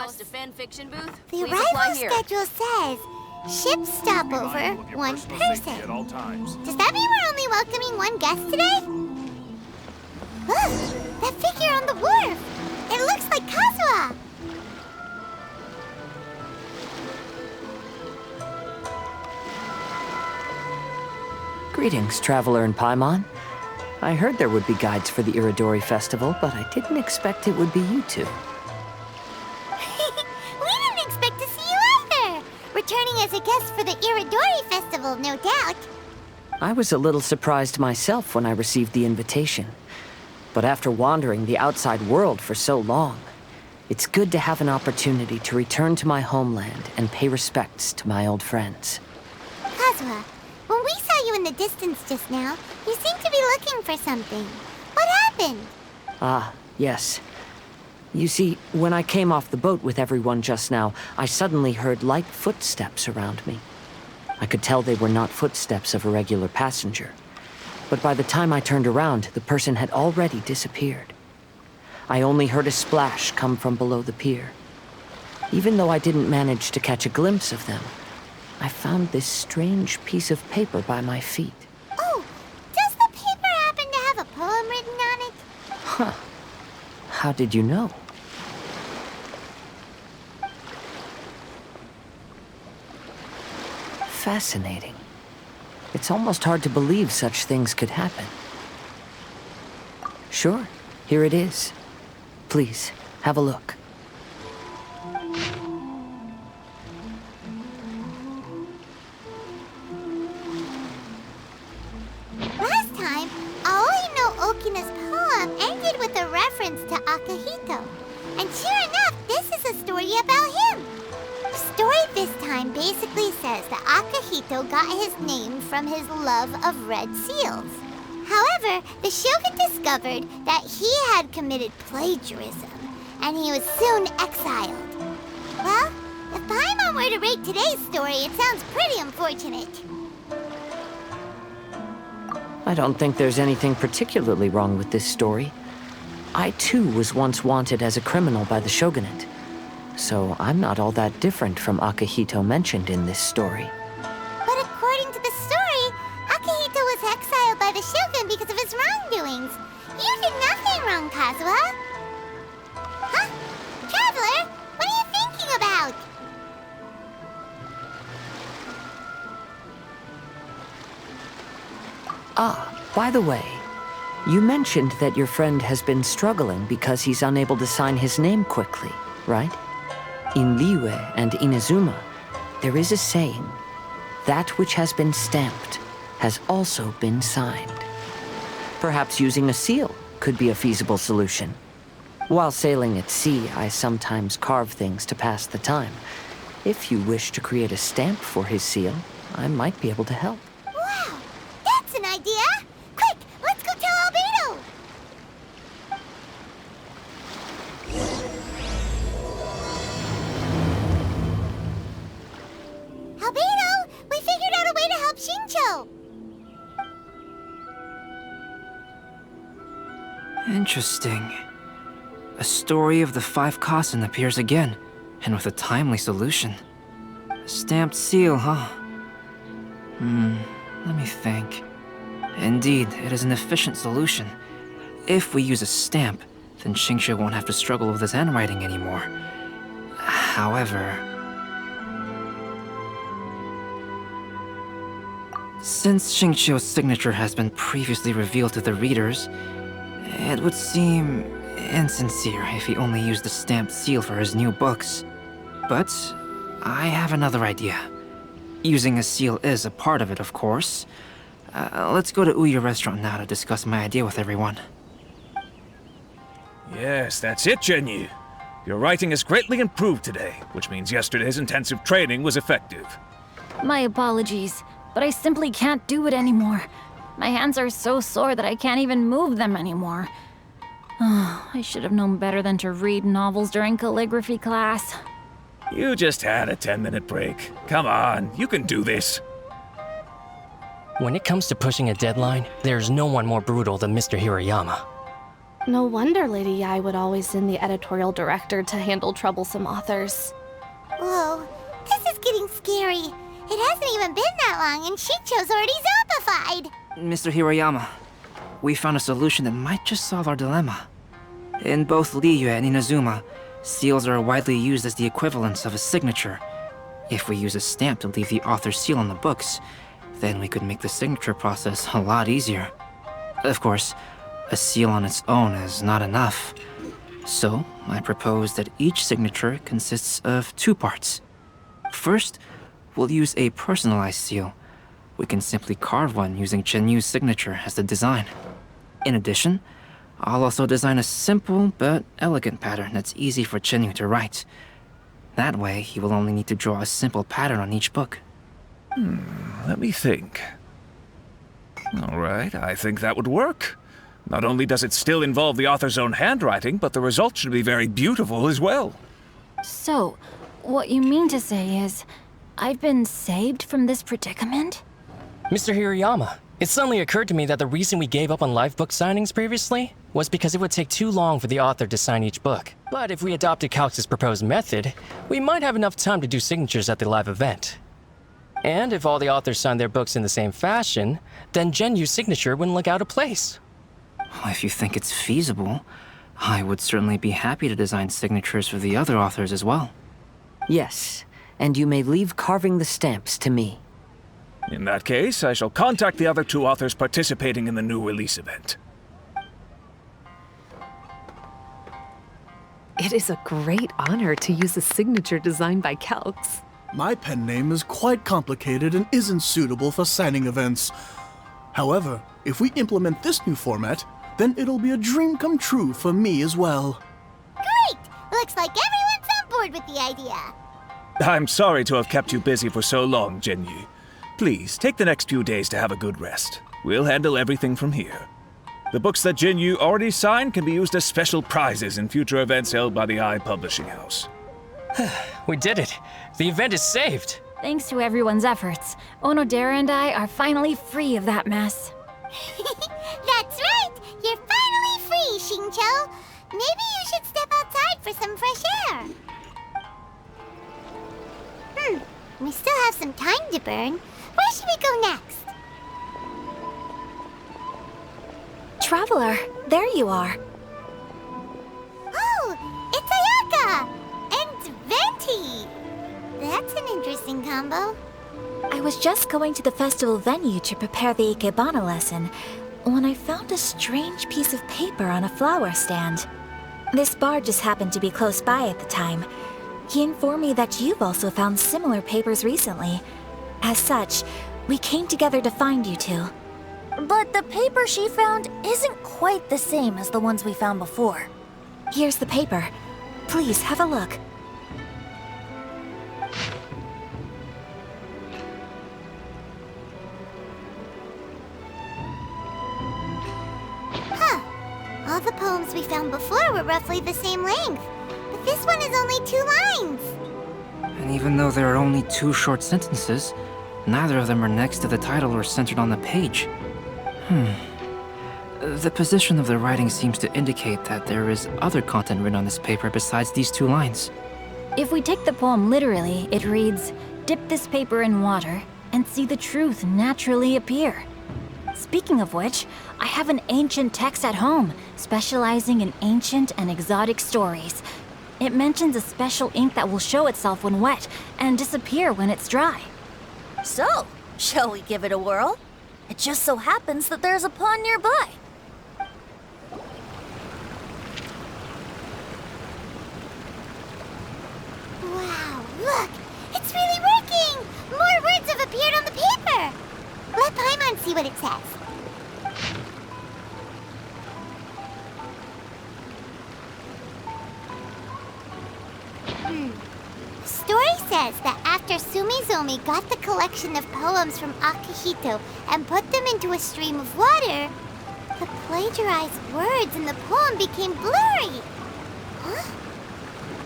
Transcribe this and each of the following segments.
across to fan fiction booth. The Please apply arrival here. schedule says ship stopover, one person. Does that mean we're only welcoming one guest today? Look, that figure on the wharf. It looks like Kazuha. Greetings, traveler in Paimon. I heard there would be guides for the Iro-dori festival, but I didn't expect it would be you two. We didn't expect to see you either. Returning as a guest for the Iro-dori festival, no doubt. I was a little surprised myself when I received the invitation. But after wandering the outside world for so long, it's good to have an opportunity to return to my homeland and pay respects to my old friends. Kazuha, when we saw you in the distance just now, you seemed to be looking for something. What happened? Ah, yes. You see, when I came off the boat with everyone just now, I suddenly heard light footsteps around me. I could tell they were not footsteps of a regular passenger. But by the time I turned around, the person had already disappeared. I only heard a splash come from below the pier. Even though I didn't manage to catch a glimpse of them, I found this strange piece of paper by my feet. Oh, does the paper happen to have a poem written on it? Huh. How did you know? Fascinating. It's almost hard to believe such things could happen. Sure, here it is. Please, have a look. Last time, Aoi no Okina's poem ended with a reference to Akihito. And sure enough, this is a story about him. The story this time basically says that Akihito got his name from his love of red seals. However, the shogun discovered that he had committed plagiarism, and he was soon exiled. Well, if Paimon were to rate today's story, it sounds pretty unfortunate. I don't think there's anything particularly wrong with this story. I too was once wanted as a criminal by the shogunate. So I'm not all that different from Akihito mentioned in this story. But according to the story, Akihito was exiled by the shogun because of his wrongdoings. You did nothing wrong, Kazuha. Huh? Traveler, what are you thinking about? Ah, by the way, you mentioned that your friend has been struggling because he's unable to sign his name quickly, right? In Liyue and Inazuma, there is a saying, that which has been stamped has also been signed. Perhaps using a seal could be a feasible solution. While sailing at sea, I sometimes carve things to pass the time. If you wish to create a stamp for his seal, I might be able to help. Wow, that's an idea! Quick, let's go tell Albedo! Albedo, we figured out a way to help Shincho! Interesting. A story of the 5 Kasen appears again, and with a timely solution. A stamped seal, huh? Let me think. Indeed, it is an efficient solution. If we use a stamp, then Xingqiu won't have to struggle with his handwriting anymore. However... since Xingqiu's signature has been previously revealed to the readers, it would seem insincere if he only used the stamped seal for his new books. But I have another idea. Using a seal is a part of it, of course. Let's go to Ouya restaurant now to discuss my idea with everyone. Yes, that's it, Zhenyu. Your writing has greatly improved today, which means yesterday's intensive training was effective. My apologies, but I simply can't do it anymore. My hands are so sore that I can't even move them anymore. I should have known better than to read novels during calligraphy class. You just had a 10-minute break. Come on, you can do this. When it comes to pushing a deadline, there's no one more brutal than Mr. Hirayama. No wonder Lady Yai would always send the editorial director to handle troublesome authors. Whoa, this is getting scary. It hasn't even been that long and Shincho's already zombified. Mr. Hiroyama, we found a solution that might just solve our dilemma. In both Liyue and Inazuma, seals are widely used as the equivalents of a signature. If we use a stamp to leave the author's seal on the books, then we could make the signature process a lot easier. Of course, a seal on its own is not enough. So, I propose that each signature consists of two parts. First, we'll use a personalized seal. We can simply carve one using Chenyu's signature as the design. In addition, I'll also design a simple but elegant pattern that's easy for Chenyu to write. That way, he will only need to draw a simple pattern on each book. Let me think. All right, I think that would work. Not only does it still involve the author's own handwriting, but the result should be very beautiful as well. So, what you mean to say is, I've been saved from this predicament? Mr. Hiroyama, it suddenly occurred to me that the reason we gave up on live book signings previously was because it would take too long for the author to sign each book. But if we adopted Calx's proposed method, we might have enough time to do signatures at the live event. And if all the authors signed their books in the same fashion, then Genyu's signature wouldn't look out of place. If you think it's feasible, I would certainly be happy to design signatures for the other authors as well. Yes, and you may leave carving the stamps to me. In that case, I shall contact the other two authors participating in the new release event. It is a great honor to use a signature designed by Calx. My pen name is quite complicated and isn't suitable for signing events. However, if we implement this new format, then it'll be a dream come true for me as well. Great! Looks like everyone's on board with the idea. I'm sorry to have kept you busy for so long, Genyu. Please, take the next few days to have a good rest. We'll handle everything from here. The books that Genyu already signed can be used as special prizes in future events held by the I Publishing House. We did it! The event is saved! Thanks to everyone's efforts, Onodera and I are finally free of that mess. That's right! You're finally free, Shincho! Maybe you should step outside for some fresh air. We still have some time to burn. Where should we go next? Traveler, there you are. Oh, it's Ayaka! And Venti! That's an interesting combo. I was just going to the festival venue to prepare the Ikebana lesson when I found a strange piece of paper on a flower stand. This bard just happened to be close by at the time. He informed me that you've also found similar papers recently. As such, we came together to find you two. But the paper she found isn't quite the same as the ones we found before. Here's the paper. Please have a look. All the poems we found before were roughly the same length, but this one is only 2 lines. And even though there are only 2 short sentences, neither of them are next to the title or centered on the page. The position of the writing seems to indicate that there is other content written on this paper besides these 2 lines. If we take the poem literally, it reads, "Dip this paper in water and see the truth naturally appear." Speaking of which, I have an ancient text at home, specializing in ancient and exotic stories. It mentions a special ink that will show itself when wet and disappear when it's dry. So, shall we give it a whirl? It just so happens that there's a pond nearby. Wow, look! It's really working! More words have appeared on the paper! Let Paimon see what it says. The story says that after Sumizomi got the collection of poems from Akihito and put them into a stream of water, the plagiarized words in the poem became blurry. Huh?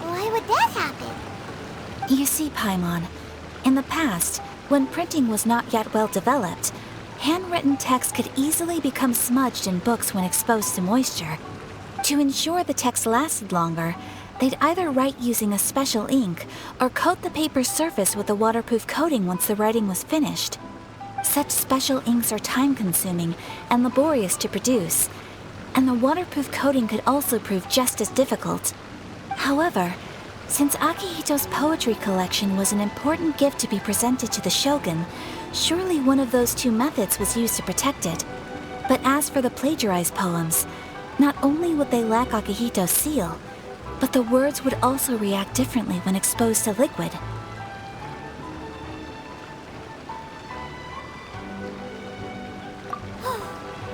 Why would that happen? You see, Paimon, in the past, when printing was not yet well developed, handwritten text could easily become smudged in books when exposed to moisture. To ensure the text lasted longer, they'd either write using a special ink or coat the paper's surface with a waterproof coating once the writing was finished. Such special inks are time-consuming and laborious to produce, and the waterproof coating could also prove just as difficult. However, since Akihito's poetry collection was an important gift to be presented to the shogun, surely one of those two methods was used to protect it. But as for the plagiarized poems, not only would they lack Akihito's seal, but the words would also react differently when exposed to liquid.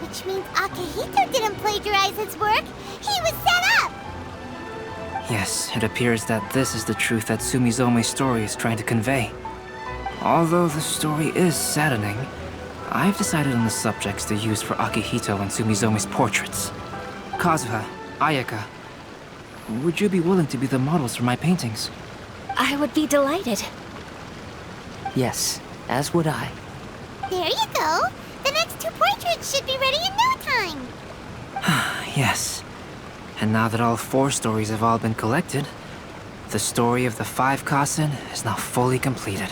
Which means Akihito didn't plagiarize his work. He was set up! Yes, it appears that this is the truth that Sumizome's story is trying to convey. Although the story is saddening, I've decided on the subjects to use for Akihito and Sumizome's portraits. Kazuha, Ayaka, would you be willing to be the models for my paintings? I would be delighted. Yes, as would I. There you go. The next two portraits should be ready in no time. Yes. And now that all 4 stories have all been collected, the story of the 5 Kasen is now fully completed.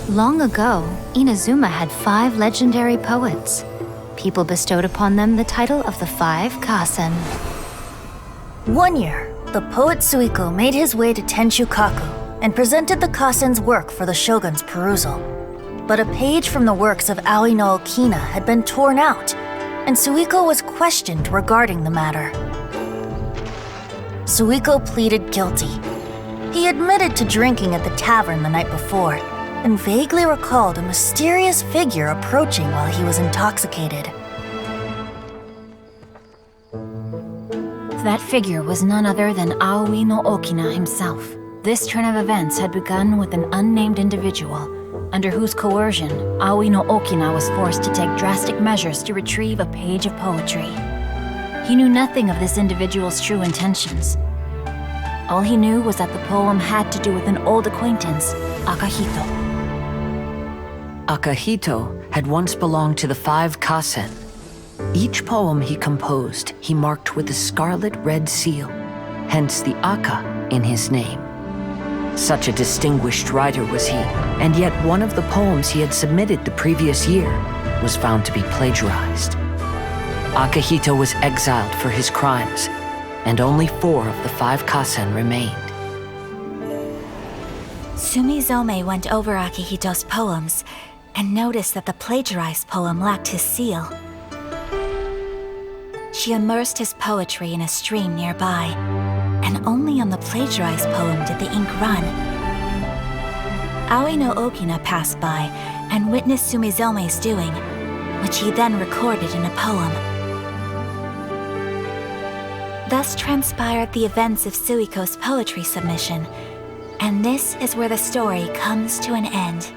Long ago, Inazuma had 5 legendary poets. People bestowed upon them the title of the 5 Kasen. One year, the poet Suiko made his way to Tenshukaku and presented the Kasen's work for the shogun's perusal. But a page from the works of Aoi no Okina had been torn out, and Suiko was questioned regarding the matter. Suiko pleaded guilty. He admitted to drinking at the tavern the night before, and vaguely recalled a mysterious figure approaching while he was intoxicated. That figure was none other than Aoi no Okina himself. This turn of events had begun with an unnamed individual, under whose coercion, Aoi no Okina was forced to take drastic measures to retrieve a page of poetry. He knew nothing of this individual's true intentions. All he knew was that the poem had to do with an old acquaintance, Akihito. Akihito had once belonged to the 5 Kasen. Each poem he composed, he marked with a scarlet red seal, hence the Aka in his name. Such a distinguished writer was he, and yet one of the poems he had submitted the previous year was found to be plagiarized. Akihito was exiled for his crimes, and only 4 of the 5 Kasen remained. Sumizome went over Akihito's poems and noticed that the plagiarized poem lacked his seal. She immersed his poetry in a stream nearby, and only on the plagiarized poem did the ink run. Aoi no Okina passed by and witnessed Sumizome's doing, which he then recorded in a poem. Thus transpired the events of Suiko's poetry submission, and this is where the story comes to an end.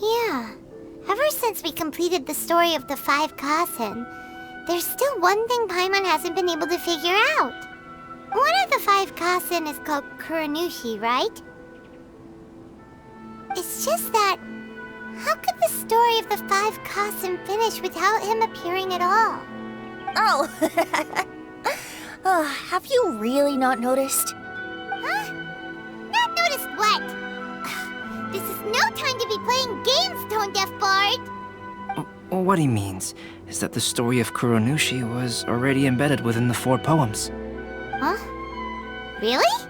Yeah. Ever since we completed the story of the 5 Kasen, there's still one thing Paimon hasn't been able to figure out. One of the 5 Kasen is called Kuranushi, right? It's just that, how could the story of the 5 Kasen finish without him appearing at all? Oh, have you really not noticed? Huh? Not noticed what? This is no time to be playing games, Tone-Deaf Bard! What he means is that the story of Kuronushi was already embedded within the 4 poems. Huh? Really?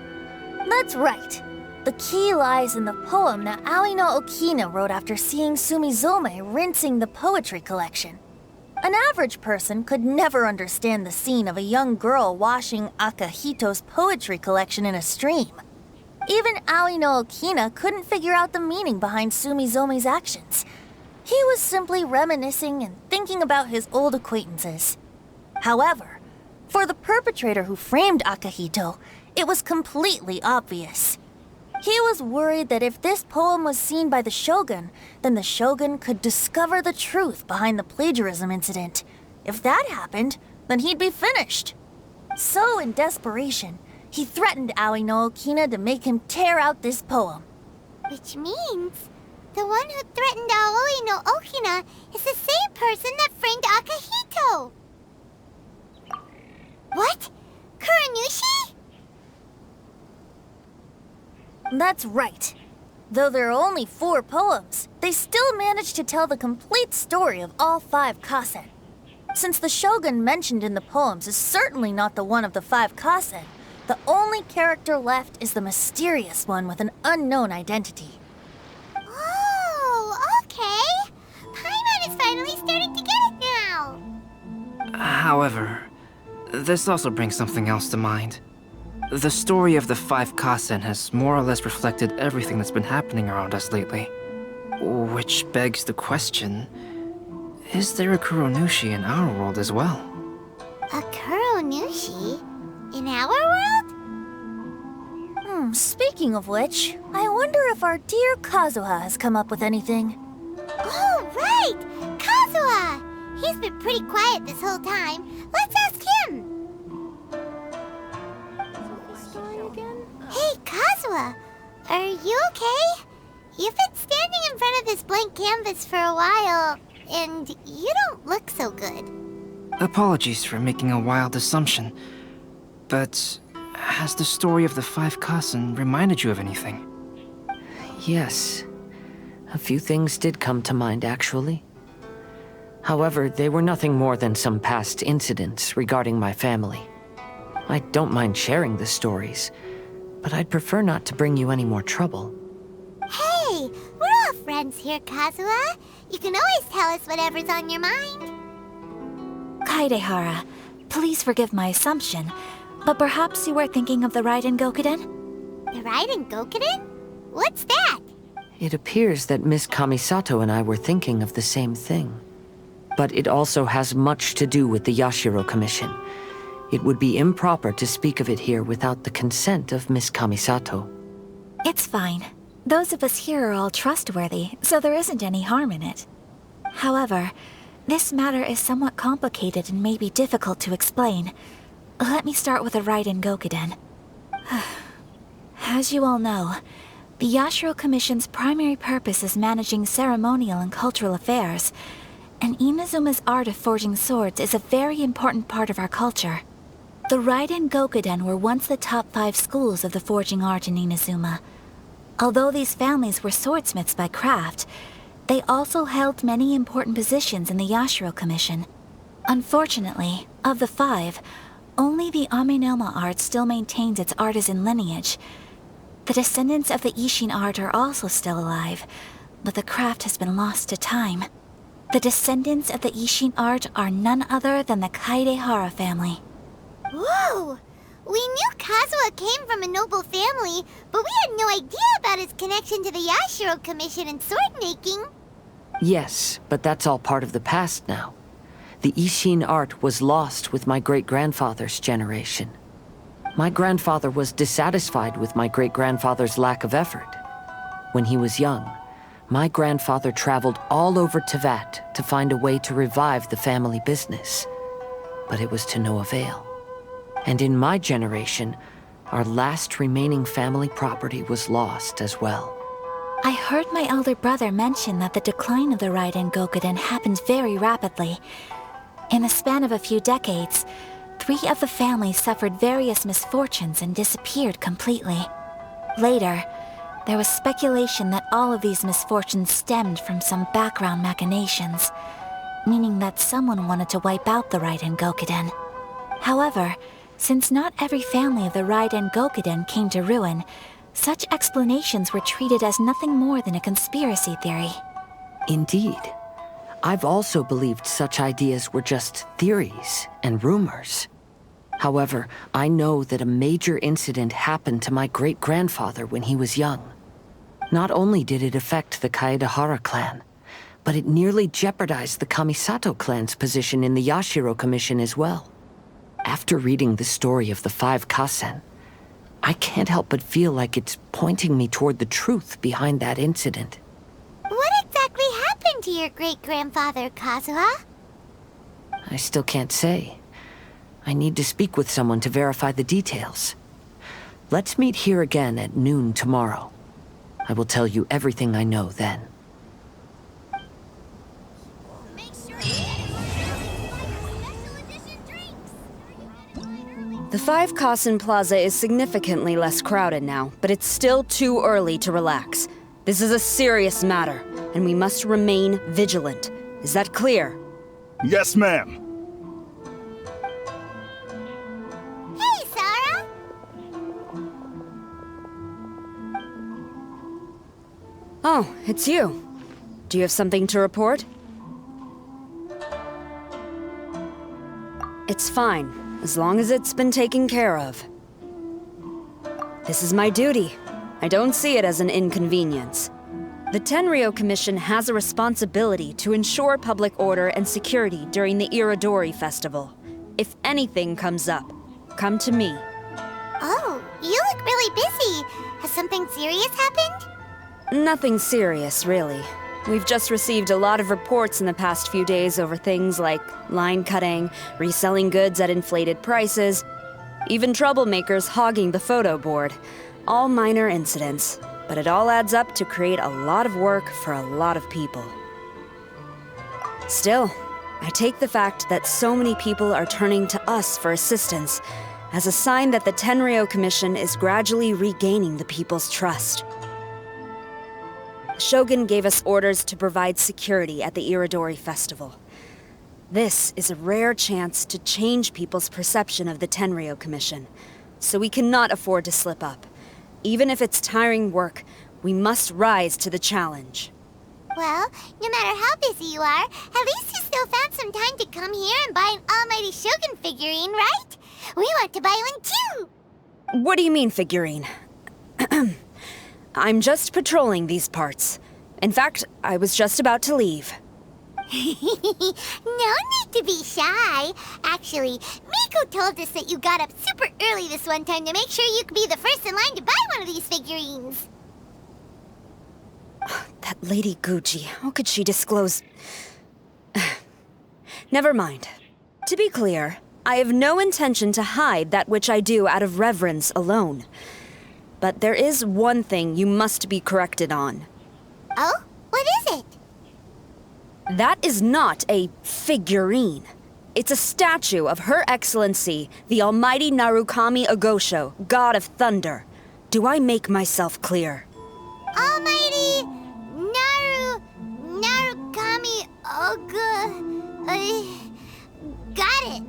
That's right. The key lies in the poem that Aoi no Okina wrote after seeing Sumizome rinsing the poetry collection. An average person could never understand the scene of a young girl washing Akihito's poetry collection in a stream. Even Aoi no Okina couldn't figure out the meaning behind Sumizome's actions. He was simply reminiscing and thinking about his old acquaintances. However, for the perpetrator who framed Akahito, it was completely obvious. He was worried that if this poem was seen by the Shogun, then the Shogun could discover the truth behind the plagiarism incident. If that happened, then he'd be finished. So, in desperation, he threatened Aoi no Okina to make him tear out this poem. Which means the one who threatened Aoi no Okina is the same person that framed Akahito. What? Kuranushi? That's right. Though there are only 4 poems, they still managed to tell the complete story of all 5 kasen. Since the Shogun mentioned in the poems is certainly not the one of the 5 kasen, the only character left is the mysterious one with an unknown identity. Oh, okay. Paimon is finally starting to get it now. However, this also brings something else to mind. The story of the 5 kasen has more or less reflected everything that's been happening around us lately. Which begs the question, is there a Kuronushi in our world as well? A Kuronushi? In our world? Speaking of which, I wonder if our dear Kazuha has come up with anything. Oh, right! Kazuha! He's been pretty quiet this whole time. Let's ask him! Hey, Kazuha! Are you okay? You've been standing in front of this blank canvas for a while, and you don't look so good. Apologies for making a wild assumption, but has the story of the 5 kasen reminded you of anything? Yes. A few things did come to mind, actually. However, they were nothing more than some past incidents regarding my family. I don't mind sharing the stories, but I'd prefer not to bring you any more trouble. Hey, we're all friends here, Kazuha. You can always tell us whatever's on your mind. Kaidehara, please forgive my assumption, but perhaps you were thinking of the Raiden Gokuden? The Raiden Gokuden? What's that? It appears that Miss Kamisato and I were thinking of the same thing. But it also has much to do with the Yashiro Commission. It would be improper to speak of it here without the consent of Miss Kamisato. It's fine. Those of us here are all trustworthy, so there isn't any harm in it. However, this matter is somewhat complicated and may be difficult to explain. Let me start with the Raiden Gokuden. As you all know, the Yashiro Commission's primary purpose is managing ceremonial and cultural affairs, and Inazuma's art of forging swords is a very important part of our culture. The Raiden Gokuden were once the top 5 schools of the forging art in Inazuma. Although these families were swordsmiths by craft, they also held many important positions in the Yashiro Commission. Unfortunately, of the 5, only the Amenoma art still maintains its artisan lineage. The descendants of the Ishin art are also still alive, but the craft has been lost to time. The descendants of the Ishin art are none other than the Kaidehara family. Whoa! We knew Kazuha came from a noble family, but we had no idea about his connection to the Yashiro Commission and sword making. Yes, but that's all part of the past now. The Ishin art was lost with my great-grandfather's generation. My grandfather was dissatisfied with my great-grandfather's lack of effort. When he was young, my grandfather traveled all over Teyvat to find a way to revive the family business. But it was to no avail. And in my generation, our last remaining family property was lost as well. I heard my elder brother mention that the decline of the Raiden Gokuden happened very rapidly. In the span of a few decades, 3 of the families suffered various misfortunes and disappeared completely. Later, there was speculation that all of these misfortunes stemmed from some background machinations, meaning that someone wanted to wipe out the Raiden Gokuden. However, since not every family of the Raiden Gokuden came to ruin, such explanations were treated as nothing more than a conspiracy theory. Indeed. I've also believed such ideas were just theories and rumors. However, I know that a major incident happened to my great-grandfather when he was young. Not only did it affect the Kaedehara clan, but it nearly jeopardized the Kamisato clan's position in the Yashiro Commission as well. After reading the story of the 5 Kasen, I can't help but feel like it's pointing me toward the truth behind that incident. What exactly happened to your great-grandfather, Kazuha? I still can't say. I need to speak with someone to verify the details. Let's meet here again at noon tomorrow. I will tell you everything I know then. The 5 Kasen Plaza is significantly less crowded now, but it's still too early to relax. This is a serious matter, and we must remain vigilant. Is that clear? Yes, ma'am. Hey, Sarah! Oh, it's you. Do you have something to report? It's fine, as long as it's been taken care of. This is my duty. I don't see it as an inconvenience. The Tenryou Commission has a responsibility to ensure public order and security during the Iro-dori festival. If anything comes up, come to me. Oh, you look really busy. Has something serious happened? Nothing serious, really. We've just received a lot of reports in the past few days over things like line cutting, reselling goods at inflated prices, even troublemakers hogging the photo board. All minor incidents, but it all adds up to create a lot of work for a lot of people. Still, I take the fact that so many people are turning to us for assistance as a sign that the Tenryou Commission is gradually regaining the people's trust. The Shogun gave us orders to provide security at the Iro-dori festival. This is a rare chance to change people's perception of the Tenryou Commission, so we cannot afford to slip up. Even if it's tiring work, we must rise to the challenge. Well, no matter how busy you are, at least you still found some time to come here and buy an Almighty Shogun figurine, right? We want to buy one too! What do you mean, figurine? I'm just patrolling these parts. In fact, I was just about to leave. No need to be shy. Actually, Miko told us that you got up super early this one time to make sure you could be the first in line to buy one of these figurines. That Lady Gucci, how could she disclose... Never mind. To be clear, I have no intention to hide that which I do out of reverence alone. But there is one thing you must be corrected on. Oh? What is it? That is not a figurine. It's a statue of Her Excellency, the Almighty Narukami Agosho, God of Thunder. Do I make myself clear? Almighty Narukami got it.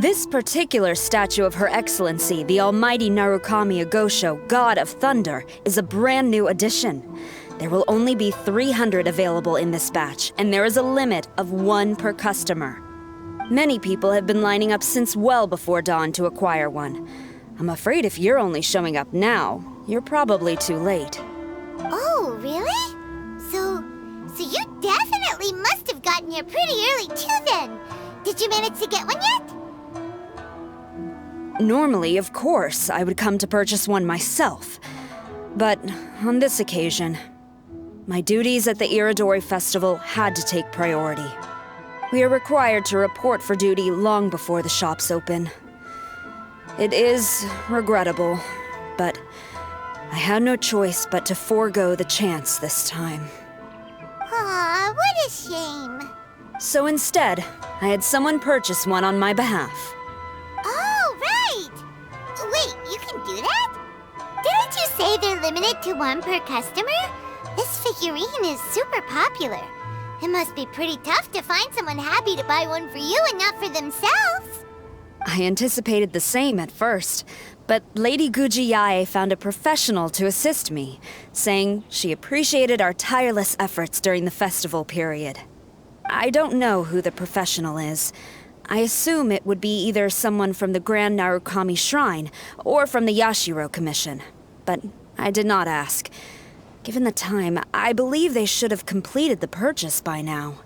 This particular statue of Her Excellency, the Almighty Narukami Agosho, God of Thunder, is a brand new addition. There will only be 300 available in this batch, and there is a limit of 1 per customer. Many people have been lining up since well before dawn to acquire one. I'm afraid if you're only showing up now, you're probably too late. Oh, really? So you definitely must have gotten here pretty early too then. Did you manage to get one yet? Normally, of course, I would come to purchase one myself. But on this occasion, my duties at the Iro-dori festival had to take priority. We are required to report for duty long before the shops open. It is regrettable, but I had no choice but to forego the chance this time. Aw, what a shame. So instead, I had someone purchase one on my behalf. Oh, right! Wait, you can do that? Didn't you say they're limited to 1 per customer? This figurine is super popular. It must be pretty tough to find someone happy to buy one for you and not for themselves. I anticipated the same at first, but Lady Guji Yae found a professional to assist me, saying she appreciated our tireless efforts during the festival period. I don't know who the professional is. I assume it would be either someone from the Grand Narukami Shrine or from the Yashiro Commission, but I did not ask. Given the time, I believe they should have completed the purchase by now.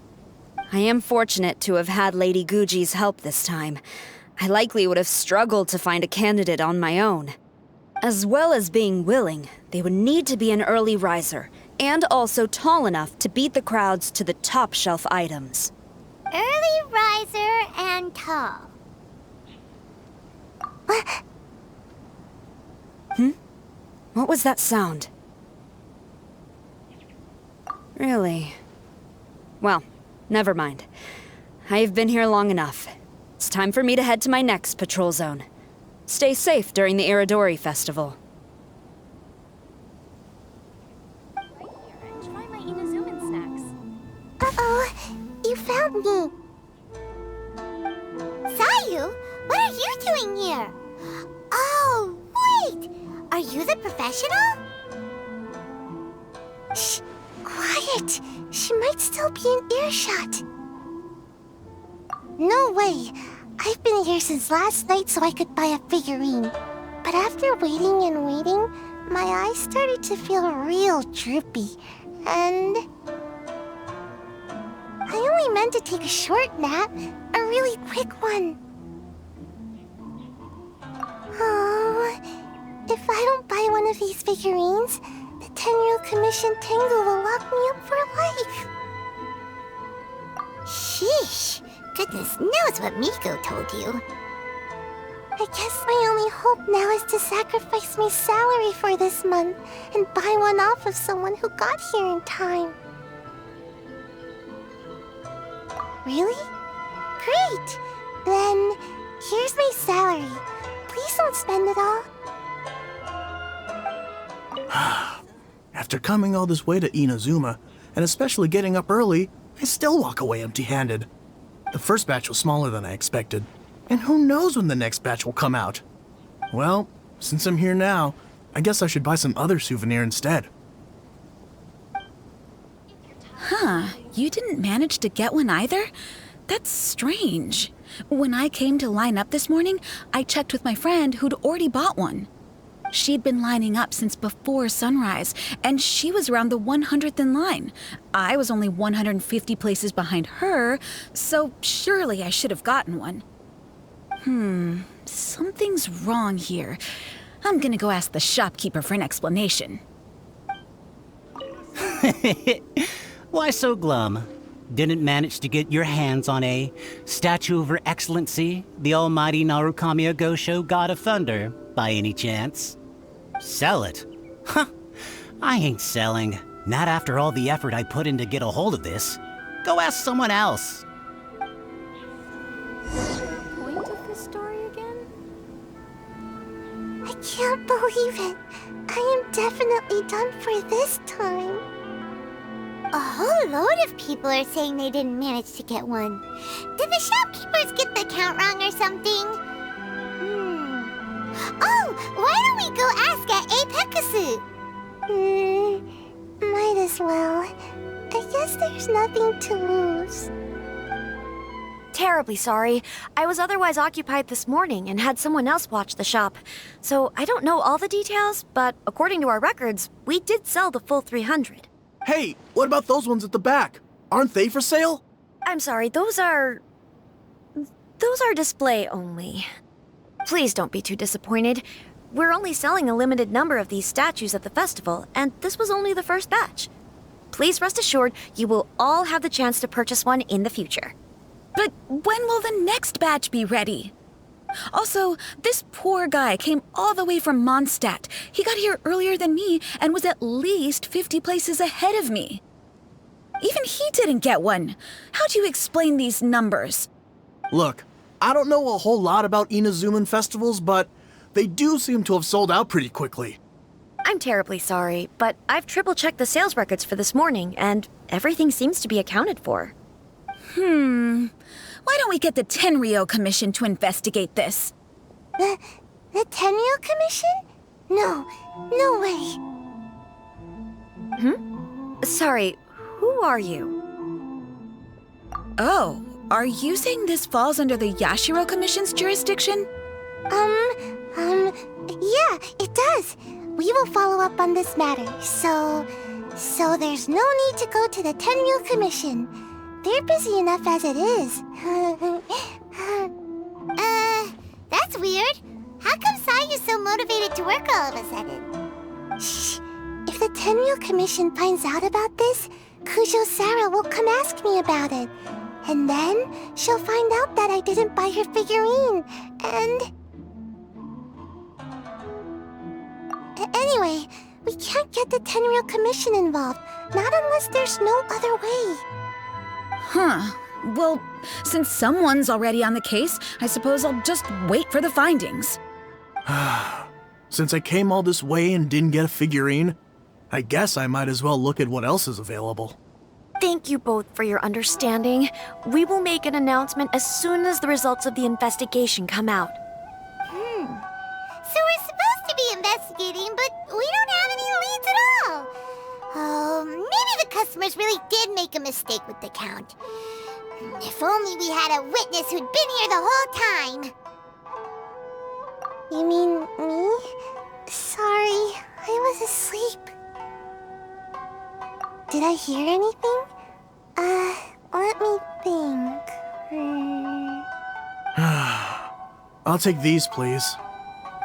I am fortunate to have had Lady Guji's help this time. I likely would have struggled to find a candidate on my own. As well as being willing, they would need to be an early riser, and also tall enough to beat the crowds to the top shelf items. Early riser and tall. What was that sound? Really? Well, never mind. I've been here long enough. It's time for me to head to my next patrol zone. Stay safe during the Iro-dori festival. Try my Inazuman snacks. Uh-oh, you found me. Sayu, what are you doing here? Oh, wait! Are you the professional? Shh, quiet. She might still be in earshot. No way. I've been here since last night so I could buy a figurine. But after waiting and waiting, my eyes started to feel real droopy. And I only meant to take a short nap, a really quick one. Oh, if I don't buy one of these figurines, the 10-year commission Tengu will lock me up for life. Sheesh. Goodness knows what Miko told you. I guess my only hope now is to sacrifice my salary for this month and buy one off of someone who got here in time. Really? Great! Then, here's my salary. Please don't spend it all. After coming all this way to Inazuma, and especially getting up early, I still walk away empty-handed. The first batch was smaller than I expected, and who knows when the next batch will come out. Well, since I'm here now, I guess I should buy some other souvenir instead. Huh, you didn't manage to get one either? That's strange. When I came to line up this morning, I checked with my friend who'd already bought one. She'd been lining up since before sunrise, and she was around the 100th in line. I was only 150 places behind her, so surely I should have gotten one. Something's wrong here. I'm gonna go ask the shopkeeper for an explanation. Why so glum? Didn't manage to get your hands on a statue of Her Excellency, the almighty Narukami Agosho, God of Thunder, by any chance? Sell it? Huh. I ain't selling. Not after all the effort I put in to get a hold of this. Go ask someone else. Point of this story again? I can't believe it. I am definitely done for this time. A whole load of people are saying they didn't manage to get one. Did the shopkeepers get the count wrong or something? Oh, why don't we go ask at Apekasu? Might as well. I guess there's nothing to lose. Terribly sorry. I was otherwise occupied this morning and had someone else watch the shop. So I don't know all the details, but according to our records, we did sell the full 300. Hey, what about those ones at the back? Aren't they for sale? I'm sorry, those are display only. Please don't be too disappointed. We're only selling a limited number of these statues at the festival, and this was only the first batch. Please rest assured, you will all have the chance to purchase one in the future. But when will the next batch be ready? Also, this poor guy came all the way from Mondstadt. He got here earlier than me and was at least 50 places ahead of me. Even he didn't get one. How do you explain these numbers? Look, I don't know a whole lot about Inazuman festivals, but they do seem to have sold out pretty quickly. I'm terribly sorry, but I've triple-checked the sales records for this morning, and everything seems to be accounted for. Why don't we get the Tenryou Commission to investigate this? The Tenryou Commission? No way. Sorry, who are you? Oh, are you saying this falls under the Yashiro Commission's jurisdiction? Yeah, it does. We will follow up on this matter, so So there's no need to go to the Tenryou Commission. They're busy enough as it is. That's weird. How come Sayu's so motivated to work all of a sudden? Shh. If the Tenryou Commission finds out about this, Kujo Sarah will come ask me about it. And then she'll find out that I didn't buy her figurine. And... Anyway, we can't get the Tenryou Commission involved. Not unless there's no other way. Huh. Well, since someone's already on the case, I suppose I'll just wait for the findings. Since I came all this way and didn't get a figurine, I guess I might as well look at what else is available. Thank you both for your understanding. We will make an announcement as soon as the results of the investigation come out. So we're supposed to be investigating, but we don't have any leads at all. Oh, maybe the customers really did make a mistake with the count. If only we had a witness who'd been here the whole time. You mean me? Sorry, I was asleep. Did I hear anything? Let me think. I'll take these, please.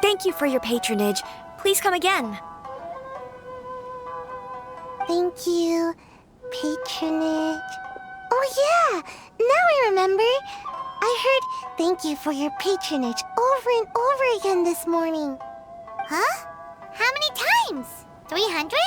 Thank you for your patronage. Please come again. Thank you. Patronage. Oh yeah! Now I remember. I heard thank you for your patronage over and over again this morning. Huh? How many times? 300?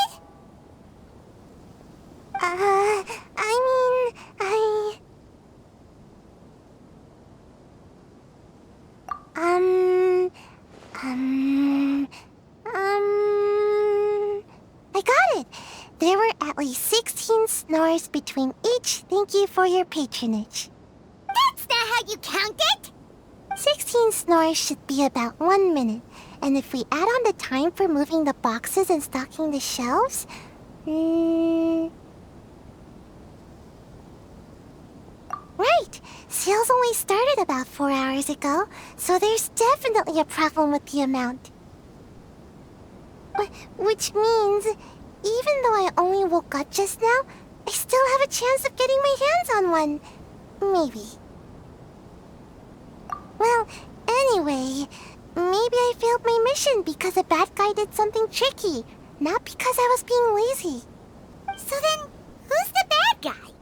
I got it! There were at least 16 snores between each thank you for your patronage. That's not how you count it! 16 snores should be about 1 minute, and if we add on the time for moving the boxes and stocking the shelves... Right! Sales only started about 4 hours ago, so there's definitely a problem with the amount. Which means, even though I only woke up just now, I still have a chance of getting my hands on one. Maybe. Well, anyway, maybe I failed my mission because a bad guy did something tricky, not because I was being lazy. So then, who's the bad guy?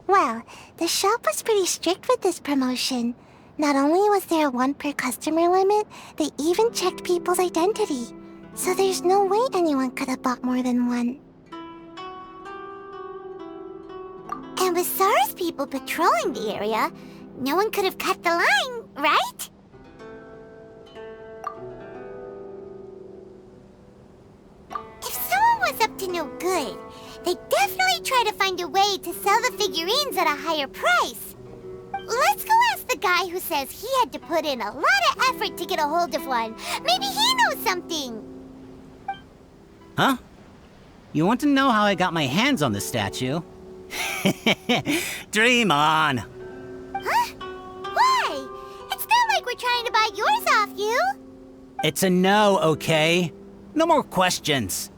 Well, the shop was pretty strict with this promotion. Not only was there a 1 per customer limit, they even checked people's identity. So there's no way anyone could have bought more than one. And with SARS people patrolling the area, no one could have cut the line, right? If someone was up to no good, they'd definitely try to find a way to sell the figurines at a higher price. Let's go ask the guy who says he had to put in a lot of effort to get a hold of one. Maybe he knows something. Huh? You want to know how I got my hands on the statue? Dream on! Huh? Why? It's not like we're trying to buy yours off you. It's a no, okay? No more questions.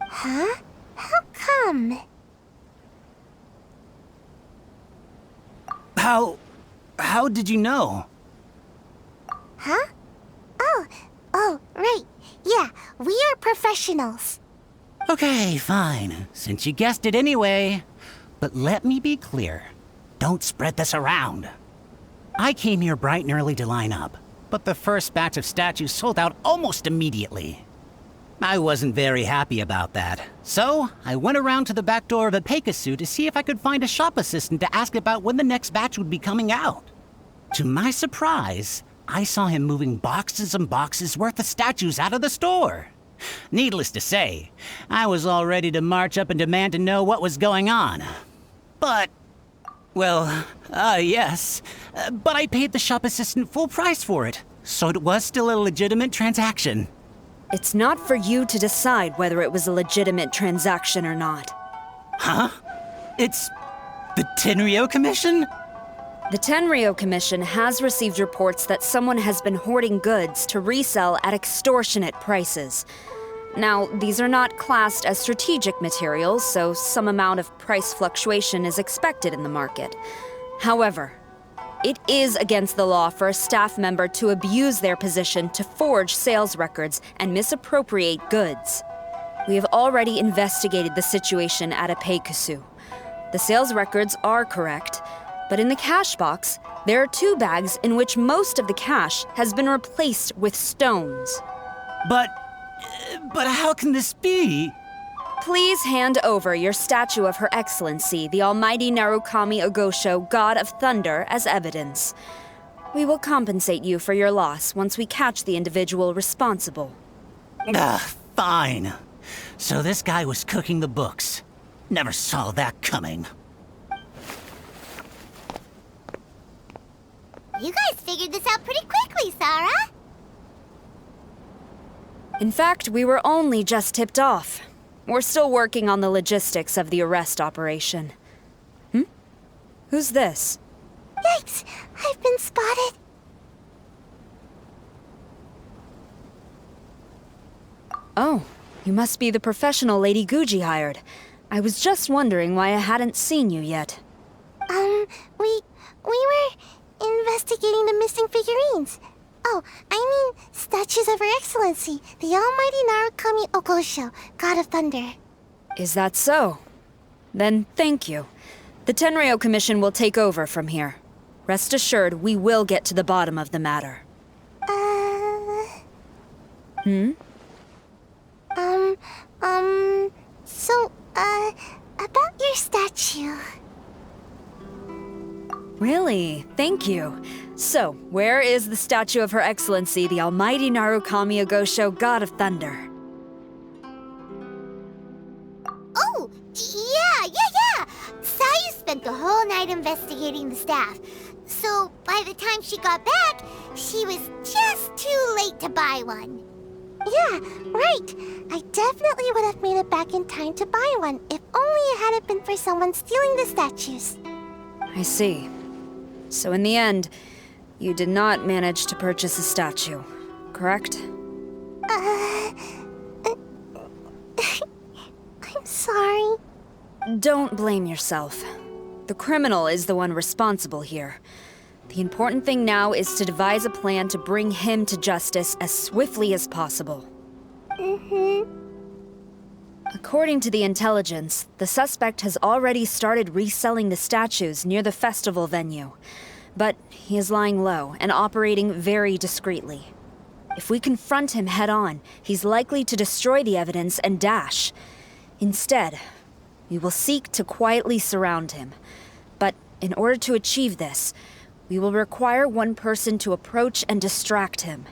Huh? How come? How did you know? Huh? Oh, right. Yeah, we are professionals. Okay, fine. Since you guessed it anyway. But let me be clear. Don't spread this around. I came here bright and early to line up, but the first batch of statues sold out almost immediately. I wasn't very happy about that, so I went around to the back door of a Pegasus to see if I could find a shop assistant to ask about when the next batch would be coming out. To my surprise, I saw him moving boxes and boxes worth of statues out of the store. Needless to say, I was all ready to march up and demand to know what was going on. But, well, yes, but I paid the shop assistant full price for it, so it was still a legitimate transaction. It's not for you to decide whether it was a legitimate transaction or not. Huh? It's the Tenryou Commission? The Tenryou Commission has received reports that someone has been hoarding goods to resell at extortionate prices. Now, these are not classed as strategic materials, so some amount of price fluctuation is expected in the market. However, it is against the law for a staff member to abuse their position to forge sales records and misappropriate goods. We have already investigated the situation at Apeikusu. The sales records are correct, but in the cash box, there are 2 bags in which most of the cash has been replaced with stones. But how can this be? Please hand over your statue of Her Excellency, the Almighty Narukami Ogosho, God of Thunder, as evidence. We will compensate you for your loss once we catch the individual responsible. Fine. So this guy was cooking the books. Never saw that coming. You guys figured this out pretty quickly, Sarah. In fact, we were only just tipped off. We're still working on the logistics of the arrest operation. Who's this? Yikes! I've been spotted. Oh, you must be the professional Lady Guji hired. I was just wondering why I hadn't seen you yet. We were investigating the missing figurines. Oh, I mean, statues of Her Excellency, the Almighty Narukami Ogosho, God of Thunder. Is that so? Then thank you. The Tenryo Commission will take over from here. Rest assured, we will get to the bottom of the matter. About your statue. Really? Thank you. So, where is the statue of Her Excellency, the Almighty Narukami Ogosho, God of Thunder? Oh, yeah! Sayu spent the whole night investigating the staff. So, by the time she got back, she was just too late to buy one. Yeah, right. I definitely would have made it back in time to buy one, if only it hadn't been for someone stealing the statues. I see. So in the end, you did not manage to purchase a statue, correct? I'm sorry. Don't blame yourself. The criminal is the one responsible here. The important thing now is to devise a plan to bring him to justice as swiftly as possible. According to the intelligence, the suspect has already started reselling the statues near the festival venue. But he is lying low and operating very discreetly. If we confront him head-on, he's likely to destroy the evidence and dash. Instead, we will seek to quietly surround him. But in order to achieve this, we will require one person to approach and distract him.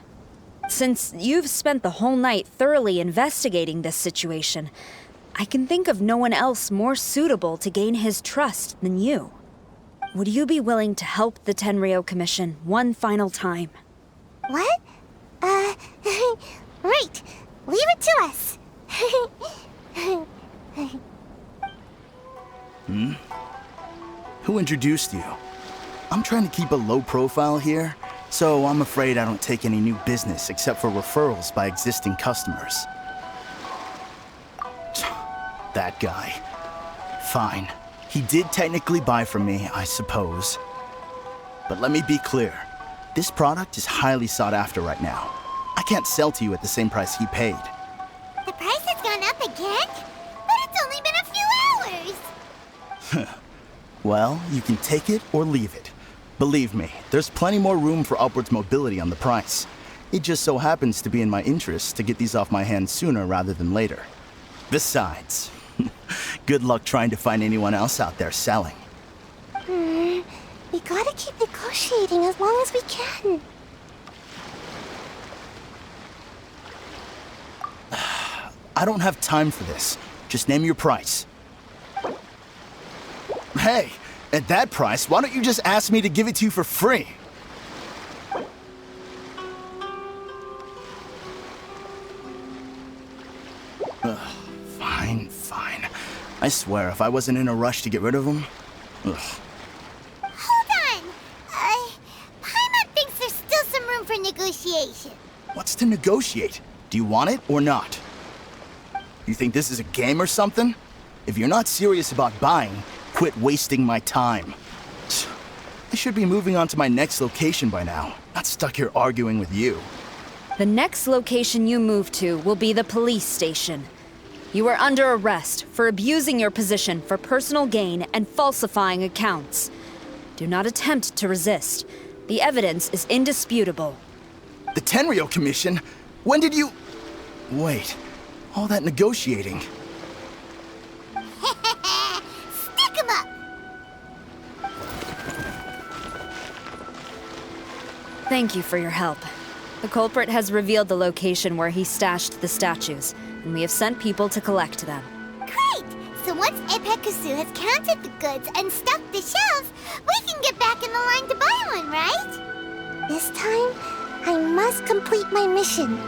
Since you've spent the whole night thoroughly investigating this situation, I can think of no one else more suitable to gain his trust than you. Would you be willing to help the Tenryo Commission one final time? What? Right. Leave it to us. Who introduced you? I'm trying to keep a low profile here, so I'm afraid I don't take any new business except for referrals by existing customers. That guy. Fine. He did technically buy from me, I suppose. But let me be clear. This product is highly sought after right now. I can't sell to you at the same price he paid. The price has gone up again? But it's only been a few hours. Well, you can take it or leave it. Believe me, there's plenty more room for upwards mobility on the price. It just so happens to be in my interest to get these off my hands sooner rather than later. Besides, good luck trying to find anyone else out there selling. We gotta keep negotiating as long as we can. I don't have time for this. Just name your price. Hey, at that price, why don't you just ask me to give it to you for free? Fine. I swear, if I wasn't in a rush to get rid of him... Ugh. Hold on! Paimon thinks there's still some room for negotiation. What's to negotiate? Do you want it or not? You think this is a game or something? If you're not serious about buying, quit wasting my time. I should be moving on to my next location by now, not stuck here arguing with you. The next location you move to will be the police station. You are under arrest for abusing your position for personal gain and falsifying accounts. Do not attempt to resist. The evidence is indisputable. The Tenryo Commission? When did you... Wait, all that negotiating. Stick 'em up! Thank you for your help. The culprit has revealed the location where he stashed the statues, and we have sent people to collect them. Great! So once Epekusu has counted the goods and stocked the shelves, we can get back in the line to buy one, right? This time, I must complete my mission.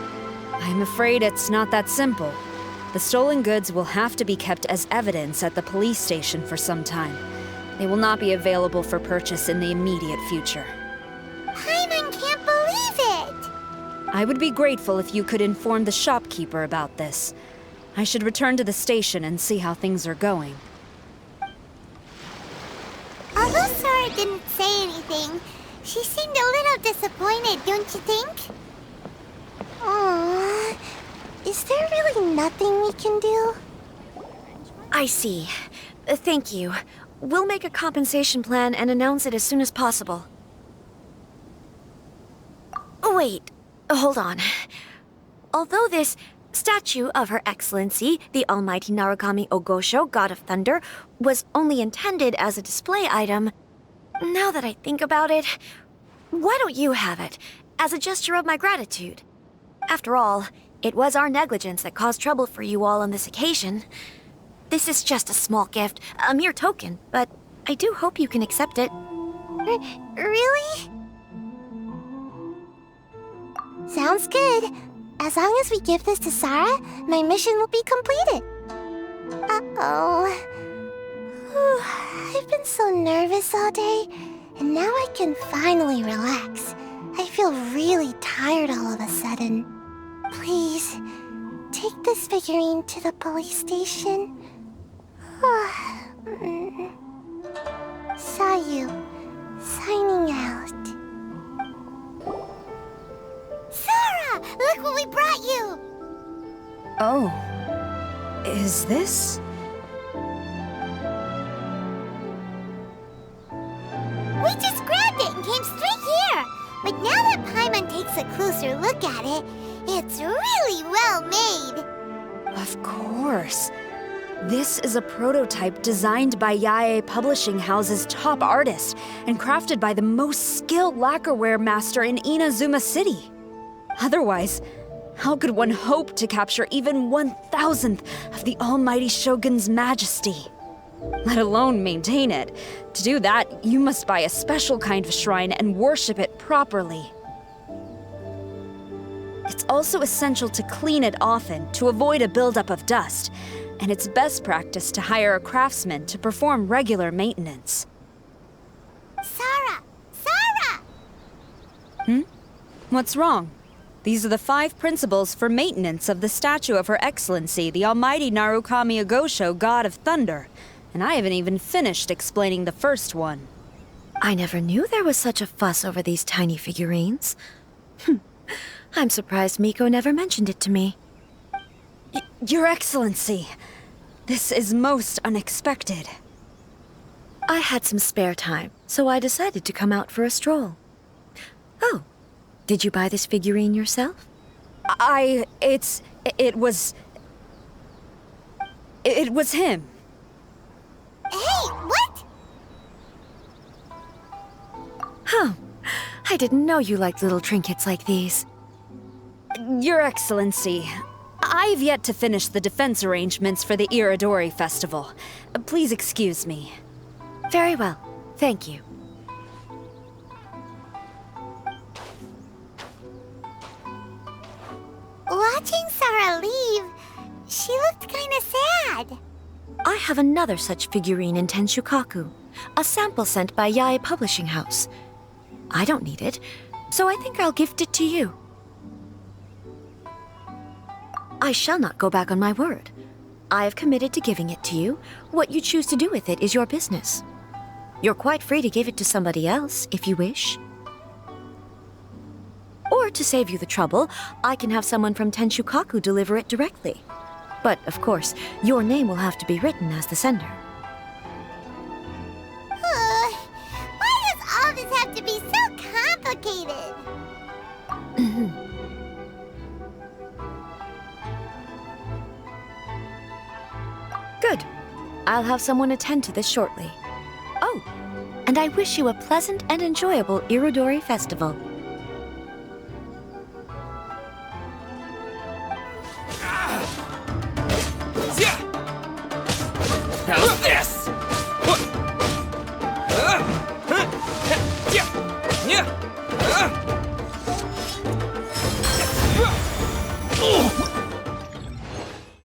I'm afraid it's not that simple. The stolen goods will have to be kept as evidence at the police station for some time. They will not be available for purchase in the immediate future. Paimon can't believe it! I would be grateful if you could inform the shopkeeper about this. I should return to the station and see how things are going. Although Sora didn't say anything, she seemed a little disappointed, don't you think? Aww. Is there really nothing we can do? I see. Thank you. We'll make a compensation plan and announce it as soon as possible. Wait, hold on. Although this statue of Her Excellency, the Almighty Narukami Ogosho, God of Thunder, was only intended as a display item, now that I think about it, why don't you have it, as a gesture of my gratitude? After all, it was our negligence that caused trouble for you all on this occasion. This is just a small gift, a mere token, but I do hope you can accept it. Really? Sounds good. As long as we give this to Sara, my mission will be completed. Uh-oh. I've been so nervous all day, and now I can finally relax. I feel really tired all of a sudden. Please, take this figurine to the police station. Sayu, signing out. Sara! Look what we brought you! Oh. Is this? We just grabbed it and came straight here. But now that Paimon takes a closer look at it, it's really well made. Of course. This is a prototype designed by Yae Publishing House's top artist and crafted by the most skilled lacquerware master in Inazuma City. Otherwise, how could one hope to capture even 1,000th of the Almighty Shogun's majesty? Let alone maintain it. To do that, you must buy a special kind of shrine and worship it properly. It's also essential to clean it often to avoid a buildup of dust, and it's best practice to hire a craftsman to perform regular maintenance. Sara! Sara! What's wrong? These are the 5 principles for maintenance of the statue of Her Excellency, the Almighty Narukami Ogosho, God of Thunder. And I haven't even finished explaining the first one. I never knew there was such a fuss over these tiny figurines. I'm surprised Miko never mentioned it to me. Your Excellency, this is most unexpected. I had some spare time, so I decided to come out for a stroll. Oh, did you buy this figurine yourself? It was him. Hey, what? Huh. I didn't know you liked little trinkets like these. Your Excellency, I've yet to finish the defense arrangements for the Iro-dori festival. Please excuse me. Very well. Thank you. Watching Sara leave, she looked kinda sad. I have another such figurine in Tenshukaku, a sample sent by Yae Publishing House. I don't need it, so I think I'll gift it to you. I shall not go back on my word. I have committed to giving it to you. What you choose to do with it is your business. You're quite free to give it to somebody else, if you wish. Or to save you the trouble, I can have someone from Tenshukaku deliver it directly. But, of course, your name will have to be written as the sender. Why does all this have to be so complicated? Good. I'll have someone attend to this shortly. Oh, and I wish you a pleasant and enjoyable Iro-dori festival.